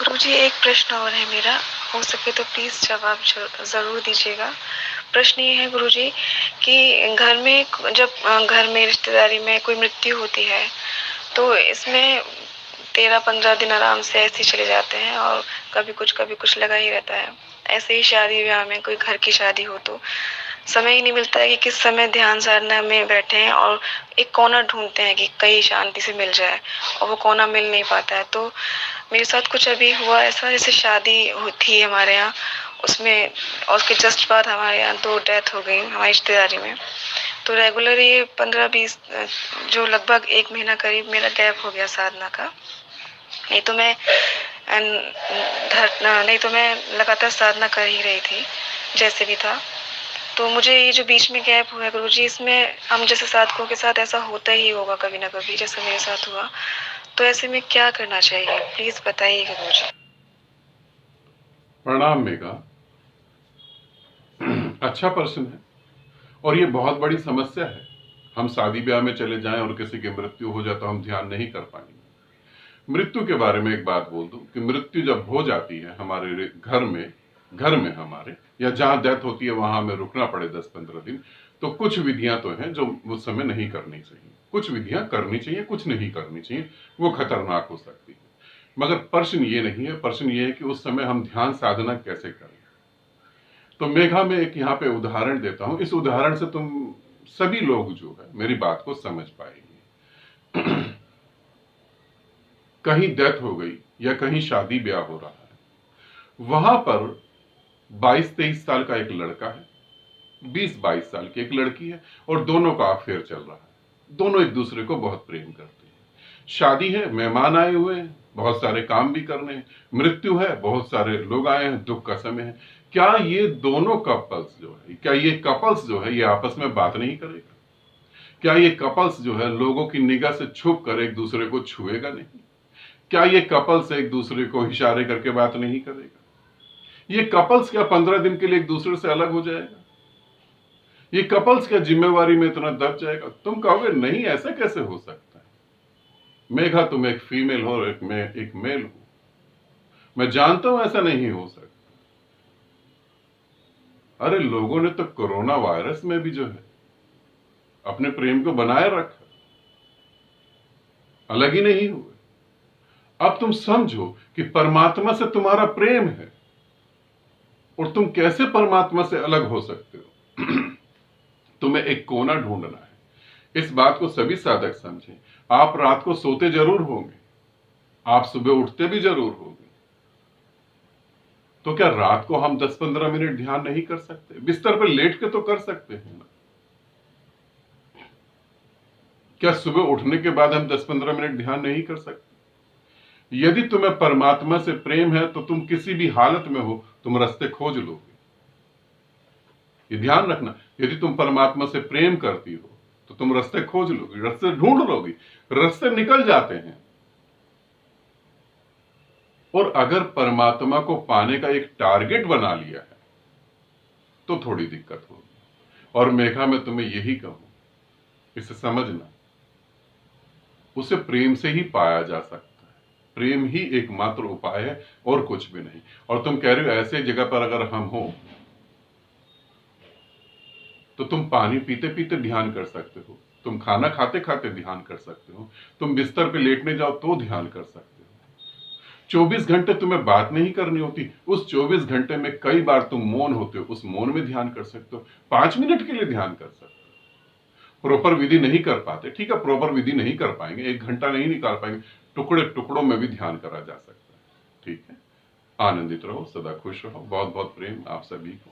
गुरुजी, एक प्रश्न और है मेरा, हो सके तो प्लीज़ जवाब ज़रूर दीजिएगा। प्रश्न ये है गुरुजी कि घर में घर में रिश्तेदारी में कोई मृत्यु होती है, तो इसमें 13-15 दिन आराम से ऐसे ही चले जाते हैं और कभी कुछ लगा ही रहता है। ऐसे ही शादी-ब्याह में कोई घर की शादी हो तो समय ही नहीं मिलता है कि किस समय ध्यान साधना में बैठें और एक कोना ढूँढते हैं कि कहीं शांति से मिल जाए और वो कोना मिल नहीं पाता है। तो मेरे साथ कुछ अभी हुआ ऐसा, जैसे शादी थी हमारे यहाँ, उसमें और उसके जस्ट बाद हमारे यहाँ 2 डेथ हो गई हमारी रिश्तेदारी में। तो रेगुलर ये 15-20 जो लगभग 1 महीना करीब मेरा गैप हो गया साधना का। नहीं तो मैं लगातार साधना कर ही रही थी, जैसे भी था। तो मुझे ये जो बीच में गैप हुआ है गुरुजी, इसमें हम जैसे साधकों के साथ ऐसा होता ही होगा कभी ना कभी, जैसे मेरे साथ हुआ। तो ऐसे में क्या करना चाहिए, प्लीज बताइएगा गुरुजी। प्रणाम मेघा। अच्छा प्रश्न है और ये बहुत बड़ी समस्या है। हम शादी ब्याह में चले जाएं और किसी की मृत्यु हो जाए तो हम ध्यान नहीं कर पाएंगे। मृत्यु के बारे में एक बात बोल दूं कि मृत्यु जब हो जाती है हमारे घर में हमारे, या जहां डेथ होती है वहां हमें रुकना पड़े 10-15 दिन, तो कुछ विधियां तो हैं जो उस समय नहीं करनी चाहिए। कुछ विधियां करनी चाहिए, कुछ नहीं करनी चाहिए। वो खतरनाक हो सकती है। मगर प्रश्न ये नहीं है। प्रश्न ये है कि उस समय हम ध्यान साधना कैसे करें। तो मेघा में एक यहाँ पे उदाहरण देता हूं। इस उदाहरण से तुम सभी लोग जो है मेरी बात को समझ पाएंगे। कहीं डेथ हो गई या कहीं शादी ब्याह हो रहा है, वहां पर 22-23 साल का एक लड़का है, 20-22 साल की एक लड़की है और दोनों का अफेयर चल रहा है। दोनों एक दूसरे को बहुत प्रेम करते हैं। शादी है, मेहमान आए हुए हैं, बहुत सारे काम भी करने हैं। मृत्यु है, बहुत सारे लोग आए हैं, दुख का समय है। क्या ये दोनों कपल्स जो है ये आपस में बात नहीं करेगा? क्या ये कपल्स जो है लोगों की निगाह से छुप कर एक दूसरे को छुएगा नहीं? क्या ये कपल्स एक दूसरे को इशारे करके बात नहीं करेगा? ये कपल्स क्या 15 दिन के लिए एक दूसरे से अलग हो जाएगा? ये कपल्स क्या जिम्मेवारी में इतना दब जाएगा? तुम कहोगे नहीं, ऐसा कैसे हो सकता है? मेघा, तुम एक फीमेल हो और मैं एक मेल हूं। मैं जानता हूं ऐसा नहीं हो सकता। अरे लोगों ने तो कोरोना वायरस में भी जो है अपने प्रेम को बनाए रखा, अलग ही नहीं हुए। अब तुम समझो कि परमात्मा से तुम्हारा प्रेम है और तुम कैसे परमात्मा से अलग हो सकते हो। तुम्हें एक कोना ढूंढना है। इस बात को सभी साधक समझें। आप रात को सोते जरूर होंगे, आप सुबह उठते भी जरूर होंगे। तो क्या रात को हम 10-15 मिनट ध्यान नहीं कर सकते? बिस्तर पर लेट के तो कर सकते हैं ना। क्या सुबह उठने के बाद हम 10-15 मिनट ध्यान नहीं कर सकते? यदि तुम्हें परमात्मा से प्रेम है तो तुम किसी भी हालत में हो, तुम रास्ते खोज लोगे। ये ध्यान रखना। यदि तुम परमात्मा से प्रेम करती हो तो तुम रास्ते खोज लोगी, रास्ते ढूंढ लोगी, रास्ते निकल जाते हैं। और अगर परमात्मा को पाने का एक टारगेट बना लिया है तो थोड़ी दिक्कत होगी। और मेघा, मैं तुम्हें यही कहूं, इसे समझना, उसे प्रेम से ही पाया जा सकता है। प्रेम ही एकमात्र उपाय है और कुछ भी नहीं। और तुम कह रहे हो ऐसे जगह पर अगर हम हो तो तुम पानी पीते पीते ध्यान कर सकते हो, तुम खाना खाते खाते ध्यान कर सकते हो, तुम बिस्तर पे लेटने जाओ तो ध्यान कर सकते हो। 24 घंटे तुम्हें बात नहीं करनी होती, उस 24 घंटे में कई बार तुम मौन होते हो, उस मौन में ध्यान कर सकते हो। 5 मिनट के लिए ध्यान कर सकते हो। प्रॉपर विधि नहीं कर पाते, ठीक है, प्रॉपर विधि नहीं कर पाएंगे, 1 घंटा नहीं निकाल पाएंगे, टुकड़े टुकड़ों में भी ध्यान करा जा सकता है। ठीक है, आनंदित रहो, सदा खुश रहो। बहुत बहुत प्रेम आप सभी को।